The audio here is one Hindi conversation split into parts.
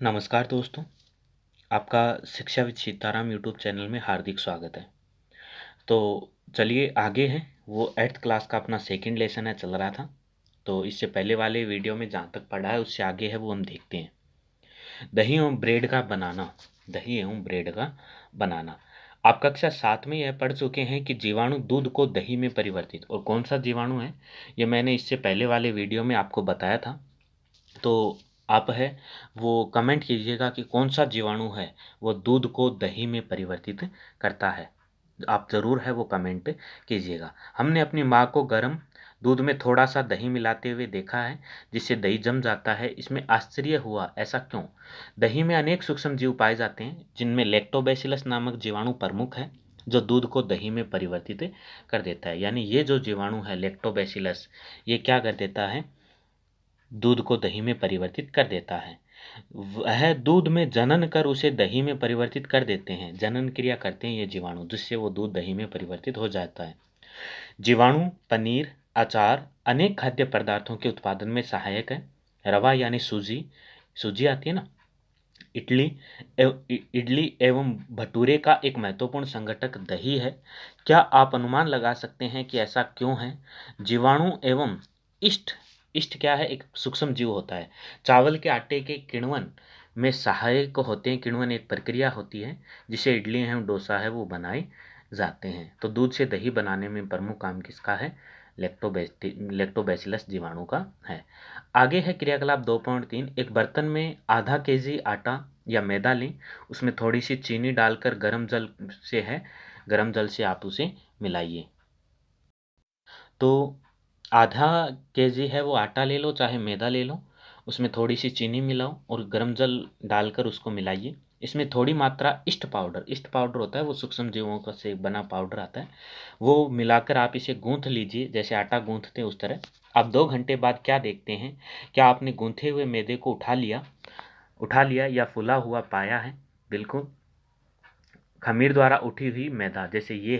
नमस्कार दोस्तों, आपका शिक्षा विद सीताराम यूट्यूब चैनल में हार्दिक स्वागत है। तो चलिए आगे हैं, वो 8th क्लास का अपना सेकंड लेसन है चल रहा था। तो इससे पहले वाले वीडियो में जहाँ तक पढ़ा है उससे आगे है वो हम देखते हैं। दही एवं ब्रेड का बनाना। दही एवं ब्रेड का बनाना। आप कक्षा 7 में यह पढ़ चुके हैं कि जीवाणु दूध को दही में परिवर्तित, और कौन सा जीवाणु है ये मैंने इससे पहले वाले वीडियो में आपको बताया था। तो आप है वो कमेंट कीजिएगा कि कौन सा जीवाणु है वो दूध को दही में परिवर्तित करता है। आप ज़रूर है वो कमेंट कीजिएगा। हमने अपनी माँ को गर्म दूध में थोड़ा सा दही मिलाते हुए देखा है, जिससे दही जम जाता है। इसमें आश्चर्य हुआ, ऐसा क्यों? दही में अनेक सूक्ष्म जीव पाए जाते हैं, जिनमें लैक्टोबैसिलस नामक जीवाणु प्रमुख है, जो दूध को दही में परिवर्तित कर देता है। यानी ये जो जीवाणु है लैक्टोबैसिलस, ये क्या कर देता है? दूध को दही में परिवर्तित कर देता है। वह दूध में जनन कर उसे दही में परिवर्तित कर देते हैं। जनन क्रिया करते हैं ये जीवाणु, जिससे वो दूध दही में परिवर्तित हो जाता है। जीवाणु पनीर, अचार, अनेक खाद्य पदार्थों के उत्पादन में सहायक है। रवा यानी सूजी, सूजी आती है ना, इडली एवं भटूरे का एक महत्वपूर्ण संघटक दही है। क्या आप अनुमान लगा सकते हैं कि ऐसा क्यों है? जीवाणु एवं इष्ट, इष्ट क्या है? एक सूक्ष्म जीव होता है। चावल के आटे के किण्वन में सहायक होते हैं। किण्वन एक प्रक्रिया होती है जिसे इडली एवं डोसा है वो बनाए जाते हैं। तो दूध से दही बनाने में प्रमुख काम किसका है? लैक्टोबैसिलस जीवाणु का है। आगे है क्रियाकलाप 2.3। एक बर्तन में आधा केजी आटा या मैदा लें, उसमें थोड़ी सी चीनी डालकर गर्म जल से आप उसे मिलाइए। तो आधा केजी है वो आटा ले लो, चाहे मैदा ले लो, उसमें थोड़ी सी चीनी मिलाओ और गर्म जल डालकर उसको मिलाइए। इसमें थोड़ी मात्रा ईस्ट पाउडर होता है, वो सूक्ष्म जीवों का से बना पाउडर आता है, वो मिलाकर आप इसे गूंथ लीजिए, जैसे आटा गूंथते हैं उस तरह। अब 2 घंटे बाद क्या देखते हैं? क्या आपने गूंथे हुए मैदे को उठा लिया या फूला हुआ पाया है? बिल्कुल। खमीर द्वारा उठी हुई मैदा, जैसे ये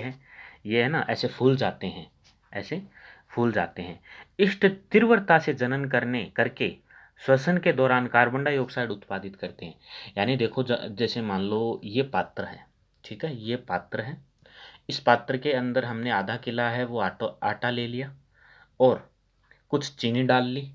है ना, ऐसे फूल जाते हैं, ऐसे फूल जाते हैं। इष्ट तीव्रता से जनन करने करके श्वसन के दौरान कार्बन डाइऑक्साइड उत्पादित करते हैं। यानी देखो, जैसे मान लो ये पात्र है, ठीक है, ये पात्र है। इस पात्र के अंदर हमने आधा किला है वो आटा ले लिया और कुछ चीनी डाल ली,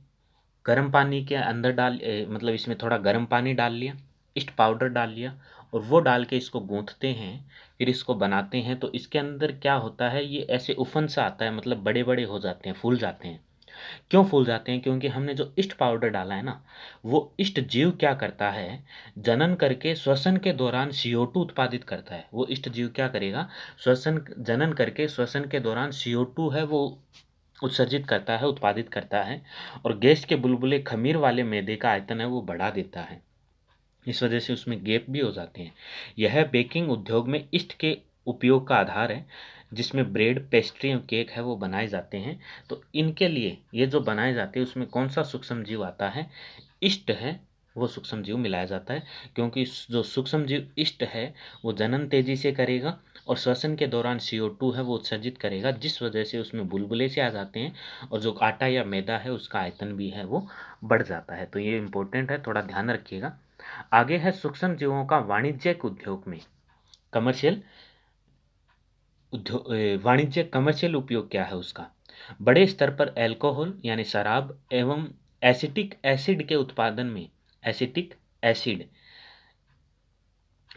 गर्म पानी के अंदर मतलब इसमें थोड़ा गर्म पानी डाल लिया, ईस्ट पाउडर डाल लिया, और वो डाल के इसको गूंथते हैं, फिर इसको बनाते हैं। तो इसके अंदर क्या होता है? ये ऐसे उफन सा आता है, मतलब बड़े बड़े हो जाते हैं, फूल जाते हैं। क्यों फूल जाते हैं? क्योंकि हमने जो ईस्ट पाउडर डाला है ना, वो ईस्ट जीव क्या करता है? जनन करके श्वसन के दौरान CO2 उत्पादित करता है। वो ईस्ट जीव क्या करेगा? जनन करके श्वसन के दौरान CO2 है वो उत्सर्जित करता है, उत्पादित करता है, और गैस के बुलबुले खमीर वाले मैदे का आयतन है वो बढ़ा देता है। इस वजह से उसमें गैप भी हो जाते हैं। यह बेकिंग उद्योग में ईस्ट के उपयोग का आधार है, जिसमें ब्रेड, पेस्ट्री और केक है वो बनाए जाते हैं। तो इनके लिए ये जो बनाए जाते हैं उसमें कौन सा सूक्ष्म जीव आता है? ईस्ट है, वो सूक्ष्म जीव मिलाया जाता है। क्योंकि जो सूक्ष्म जीव ईस्ट है वो जनन तेजी से करेगा और श्वसन के दौरान CO2 है वो उत्सर्जित करेगा, जिस वजह से उसमें बुलबुले से आ जाते हैं, और जो आटा या मैदा है उसका आयतन भी है वो बढ़ जाता है। तो ये इंपॉर्टेंट है, थोड़ा ध्यान रखिएगा। आगे है सूक्ष्म जीवों का वाणिज्यिक उद्योग में कमर्शियल वाणिज्यिक कमर्शियल उपयोग क्या है उसका? बड़े स्तर पर अल्कोहल यानी शराब एवं एसिटिक एसिड के उत्पादन में, एसिटिक एसिड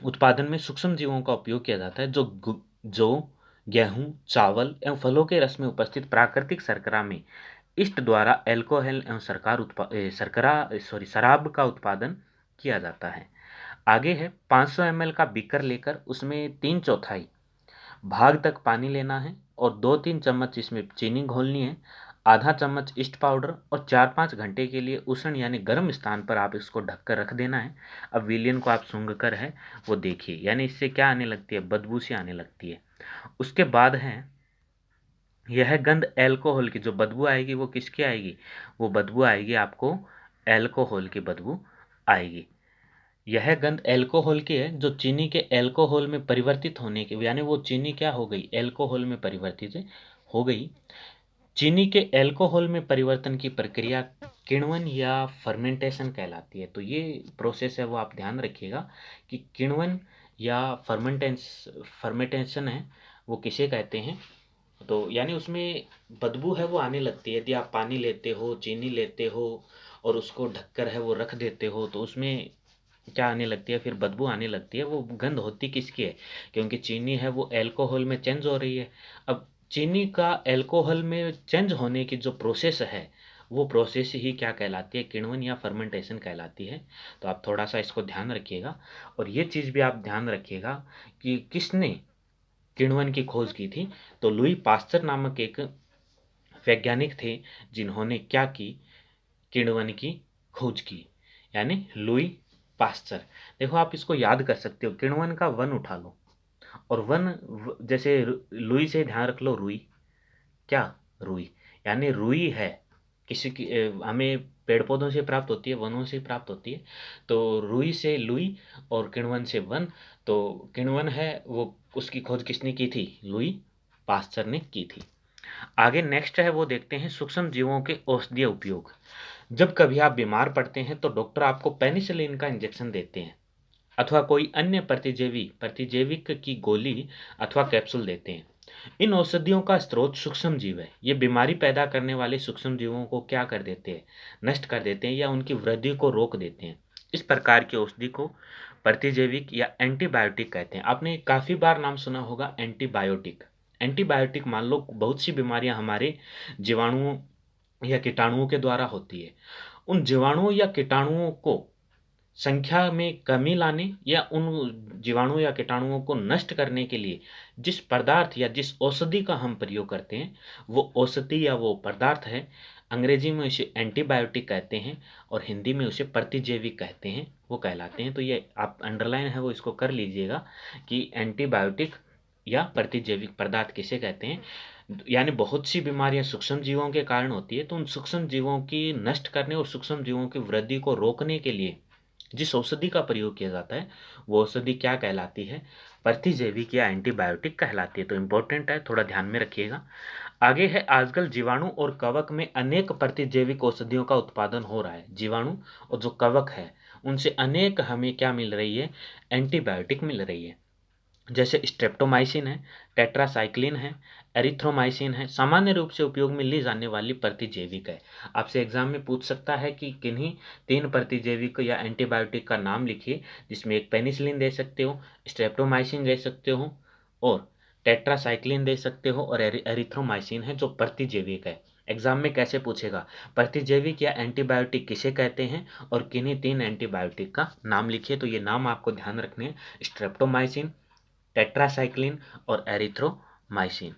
उत्पादन में सूक्ष्म जीवों का उपयोग किया जाता है, जो गेहूं, चावल एवं फलों के रस में उपस्थित प्राकृतिक शर्करा में ईस्ट द्वारा अल्कोहल एवं शराब का उत्पादन किया जाता है। आगे है 500 ml का बीकर लेकर उसमें 3/4 भाग तक पानी लेना है और 2-3 चम्मच इसमें चीनी घोलनी है, आधा चम्मच ईस्ट पाउडर, और 4-5 घंटे के लिए उष्ण यानी गर्म स्थान पर आप इसको ढककर रख देना है। अब विलियन को आप सूंघ कर है वो देखिए, यानी इससे क्या आने लगती है? बदबू सी आने लगती है। उसके बाद है यह गंध एल्कोहल की, जो बदबू आएगी वो किसकी आएगी? वो बदबू आएगी आपको एल्कोहल की बदबू आएगी। यह गंध एल्कोहल की है, जो चीनी के एल्कोहल में परिवर्तित होने के, यानी वो चीनी क्या हो गई? एल्कोहल में परिवर्तित हो गई। चीनी के अल्कोहल में परिवर्तन की प्रक्रिया किण्वन या फर्मेंटेशन कहलाती है। तो ये प्रोसेस है वो आप ध्यान रखिएगा कि किण्वन या फर्मेंटेशन है वो किसे कहते हैं। तो यानी उसमें बदबू है वो आने लगती है। यदि आप पानी लेते हो, चीनी लेते हो और उसको ढककर है वो रख देते हो तो उसमें क्या आने लगती है, फिर बदबू आने लगती है। वो गंध होती किसकी है? क्योंकि चीनी है वो अल्कोहल में चेंज हो रही है। अब चीनी का अल्कोहल में चेंज होने की जो प्रोसेस है वो प्रोसेस ही क्या कहलाती है? किण्वन या फर्मेंटेशन कहलाती है। तो आप थोड़ा सा इसको ध्यान रखिएगा। और ये चीज़ भी आप ध्यान रखिएगा कि किसने किण्वन की खोज की थी। तो लुई पास्चर नामक एक वैज्ञानिक थे जिन्होंने क्या की? किण्वन की खोज की। यानी लुई पास्चर। देखो आप इसको याद कर सकते हो, किण्वन का वन उठा लो और जैसे लुई से ध्यान रख लो रुई। क्या? रुई। यानी रुई है किसी की हमें पेड़ पौधों से प्राप्त होती है, वनों से प्राप्त होती है। तो रुई से लुई और किण्वन से वन। तो किण्वन है वो उसकी खोज किसने की थी? लुई पास्चर ने की थी। आगे नेक्स्ट है वो देखते हैं सूक्ष्म जीवों के औषधीय उपयोग। जब कभी आप बीमार पड़ते हैं तो डॉक्टर आपको पेनिसिलिन का इंजेक्शन देते हैं अथवा कोई अन्य प्रतिजैविक की गोली अथवा कैप्सूल देते हैं। इन औषधियों का स्रोत सूक्ष्म जीव है। ये बीमारी पैदा करने वाले सूक्ष्म जीवों को क्या कर देते हैं? नष्ट कर देते हैं या उनकी वृद्धि को रोक देते हैं। इस प्रकार की औषधि को प्रतिजैविक या एंटीबायोटिक कहते हैं। आपने काफी बार नाम सुना होगा एंटीबायोटिक। एंटीबायोटिक मान लो बहुत सी बीमारियां हमारे जीवाणुओं या कीटाणुओं के द्वारा होती है। उन जीवाणुओं या कीटाणुओं को संख्या में कमी लाने या उन जीवाणु या कीटाणुओं को नष्ट करने के लिए जिस पदार्थ या जिस औषधि का हम प्रयोग करते हैं वो औषधि या वो पदार्थ है, अंग्रेजी में उसे एंटीबायोटिक कहते हैं और हिंदी में उसे प्रतिजैविक कहते हैं, वो कहलाते हैं। तो ये आप अंडरलाइन है वो इसको कर लीजिएगा कि एंटीबायोटिक या प्रतिजैविक पदार्थ किसे कहते हैं। यानी बहुत सी बीमारियां सूक्ष्म जीवों के कारण होती है, तो उन सूक्ष्म जीवों की नष्ट करने और सूक्ष्म जीवों की वृद्धि को रोकने के लिए जिस औषधि का प्रयोग किया जाता है वो औषधि क्या कहलाती है? प्रतिजैविक या एंटीबायोटिक कहलाती है। तो इंपॉर्टेंट है, थोड़ा ध्यान में रखिएगा। आगे है आजकल जीवाणु और कवक में अनेक प्रतिजैविक औषधियों का उत्पादन हो रहा है। जीवाणु और जो कवक है उनसे अनेक हमें क्या मिल रही है? एंटीबायोटिक मिल रही है। जैसे स्ट्रेप्टोमाइसिन है, टेट्रासाइक्लिन है, एरिथ्रोमाइसिन है। सामान्य रूप से उपयोग में ली जाने वाली प्रतिजैविक है। आपसे एग्जाम में पूछ सकता है कि किन्हीं 3 प्रतिजैविक या एंटीबायोटिक का नाम लिखिए, जिसमें एक पेनिसिलिन दे सकते हो, स्ट्रेप्टोमाइसिन दे सकते हो और टेट्रासाइक्लिन दे सकते हो और एरिथ्रोमाइसिन है जो प्रतिजैविक है। एग्जाम में कैसे पूछेगा? प्रतिजैविक या एंटीबायोटिक किसे कहते हैं और किन्हीं 3 एंटीबायोटिक का नाम लिखिए। तो ये नाम आपको ध्यान रखने हैं, स्ट्रेप्टोमाइसिन, टेट्रासाइक्लिन और एरिथ्रोमाइसिन।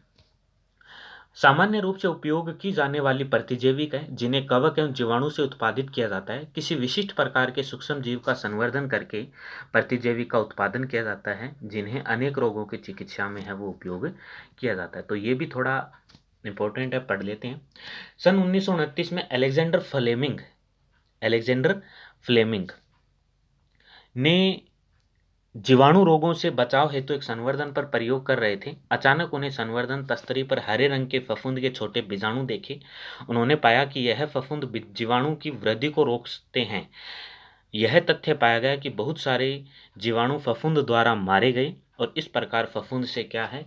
सामान्य रूप से उपयोग की जाने वाली प्रतिजैविक है जिन्हें कवक एवं जीवाणु से उत्पादित किया जाता है। किसी विशिष्ट प्रकार के सूक्ष्म जीव का संवर्धन करके प्रतिजैविक का उत्पादन किया जाता है जिन्हें अनेक रोगों की चिकित्सा में है वो उपयोग किया जाता है। तो ये भी थोड़ा इंपॉर्टेंट है, पढ़ लेते हैं। सन 1929 में अलेक्जेंडर फ्लेमिंग ने जीवाणु रोगों से बचाव हेतु एक संवर्धन पर प्रयोग कर रहे थे। अचानक उन्हें संवर्धन तस्तरी पर हरे रंग के फफूंद के छोटे बीजाणु देखे। उन्होंने पाया कि यह फफूंद जीवाणु की वृद्धि को रोकते हैं। यह तथ्य पाया गया कि बहुत सारे जीवाणु फफूंद द्वारा मारे गए और इस प्रकार फफूंद से क्या है?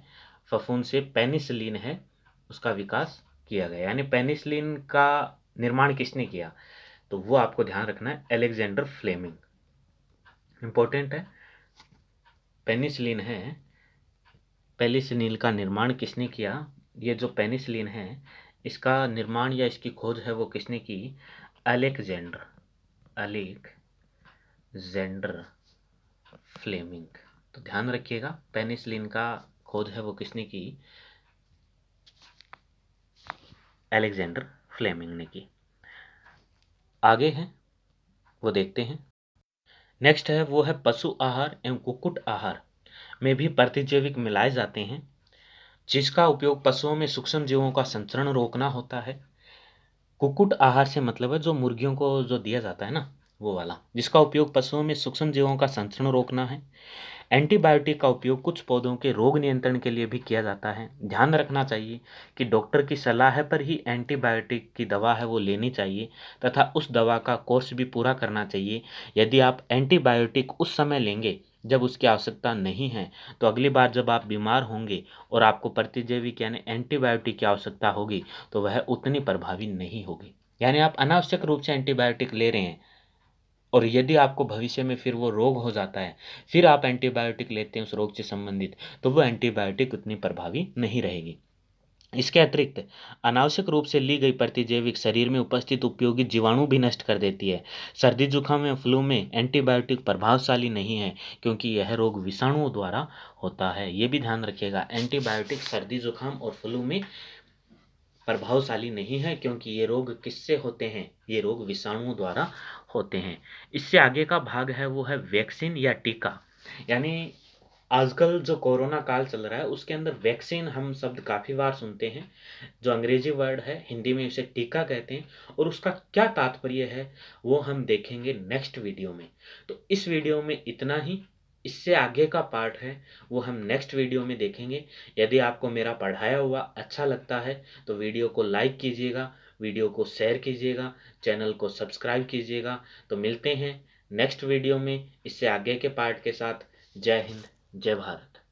फफूंद से पेनिसिलिन है उसका विकास किया गया। यानी पेनिसिलिन का निर्माण किसने किया? तो वो आपको ध्यान रखना है, अलेक्जेंडर फ्लेमिंग। इंपॉर्टेंट है। पेनिसिलिन है, पेनिसिलिन का निर्माण किसने किया? ये जो पेनिसिलिन है इसका निर्माण या इसकी खोज है वो किसने की? Alexander Fleming. तो ध्यान रखिएगा, पेनिसिलिन का खोज है वो किसने की? अलेक्जेंडर फ्लेमिंग ने की। आगे है वो देखते हैं। नेक्स्ट है वो है पशु आहार एवं कुक्कुट आहार में भी प्रतिजैविक मिलाए जाते हैं जिसका उपयोग पशुओं में सूक्ष्म जीवों का संचरण रोकना होता है। कुक्कुट आहार से मतलब है जो मुर्गियों को जो दिया जाता है ना वो वाला, जिसका उपयोग पशुओं में सूक्ष्म जीवों का संचरण रोकना है। एंटीबायोटिक का उपयोग कुछ पौधों के रोग नियंत्रण के लिए भी किया जाता है। ध्यान रखना चाहिए कि डॉक्टर की सलाह पर ही एंटीबायोटिक की दवा है वो लेनी चाहिए तथा उस दवा का कोर्स भी पूरा करना चाहिए। यदि आप एंटीबायोटिक उस समय लेंगे जब उसकी आवश्यकता नहीं है, तो अगली बार जब आप बीमार होंगे और आपको प्रतिजैविक यानी एंटीबायोटिक की आवश्यकता होगी, तो वह उतनी प्रभावी नहीं होगी। यानी आप अनावश्यक रूप से एंटीबायोटिक ले रहे हैं और यदि आपको भविष्य में फिर वो रोग हो जाता है, फिर आप एंटीबायोटिक लेते हैं उस रोग से संबंधित, तो वो एंटीबायोटिक उतनी प्रभावी नहीं रहेगी। इसके अतिरिक्त अनावश्यक रूप से ली गई प्रतिजैविक शरीर में उपस्थित उपयोगी जीवाणु भी नष्ट कर देती है। सर्दी जुकाम या फ्लू में एंटीबायोटिक प्रभावशाली नहीं है, क्योंकि यह रोग विषाणुओं द्वारा होता है। ये भी ध्यान रखिएगा, एंटीबायोटिक सर्दी जुकाम और फ्लू में प्रभावशाली नहीं है, क्योंकि ये रोग किससे होते हैं, ये रोग विषाणुओं द्वारा होते हैं। इससे आगे का भाग है वो है वैक्सीन या टीका। यानी आजकल जो कोरोना काल चल रहा है उसके अंदर वैक्सीन हम शब्द काफ़ी बार सुनते हैं, जो अंग्रेजी वर्ड है, हिंदी में उसे टीका कहते हैं, और उसका क्या तात्पर्य है वो हम देखेंगे नेक्स्ट वीडियो में। तो इस वीडियो में इतना ही। इससे आगे का पार्ट है वो हम नेक्स्ट वीडियो में देखेंगे। यदि आपको मेरा पढ़ाया हुआ अच्छा लगता है तो वीडियो को लाइक कीजिएगा, वीडियो को शेयर कीजिएगा, चैनल को सब्सक्राइब कीजिएगा। तो मिलते हैं नेक्स्ट वीडियो में इससे आगे के पार्ट के साथ। जय हिंद, जय भारत।